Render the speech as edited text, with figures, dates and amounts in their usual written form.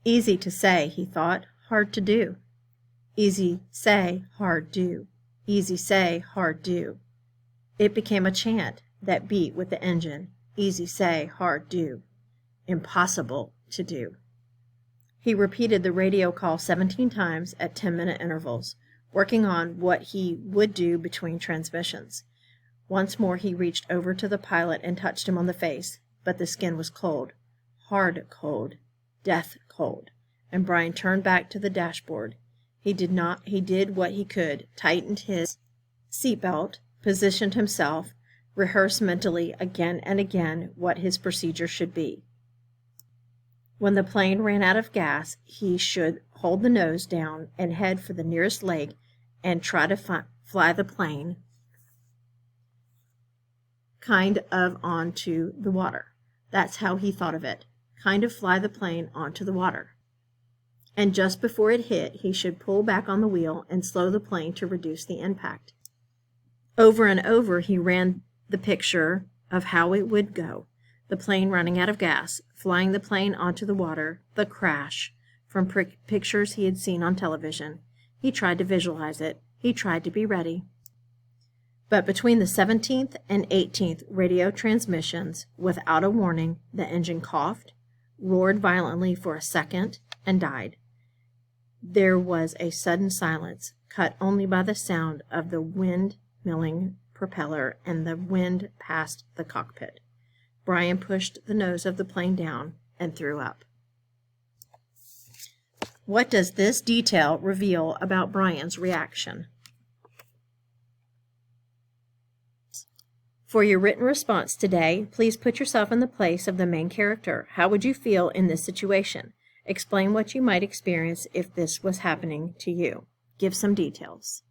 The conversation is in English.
Easy to say, he thought, hard to do. Easy say, hard do. Easy say, hard do. It became a chant that beat with the engine. Easy say, hard do. Impossible to do. He repeated the radio call 17 times at 10-minute intervals, working on what he would do between transmissions. Once more he reached over to the pilot and touched him on the face, but the skin was cold, hard cold, death cold, and Brian turned back to the dashboard. He did what he could, tightened his seatbelt, positioned himself, rehearsed mentally again and again what his procedure should be. When the plane ran out of gas, he should hold the nose down and head for the nearest lake and try to fly the plane kind of onto the water. That's how he thought of it. Kind of fly the plane onto the water. And just before it hit, he should pull back on the wheel and slow the plane to reduce the impact. Over and over, he ran the picture of how it would go. The plane running out of gas, flying the plane onto the water, the crash, from pictures he had seen on television. He tried to visualize it. He tried to be ready. But between the 17th and 18th radio transmissions, without a warning, the engine coughed, roared violently for a second, and died. There was a sudden silence, cut only by the sound of the wind-milling propeller and the wind past the cockpit. Brian pushed the nose of the plane down and threw up. What does this detail reveal about Brian's reaction? For your written response today, please put yourself in the place of the main character. How would you feel in this situation? Explain what you might experience if this was happening to you. Give some details.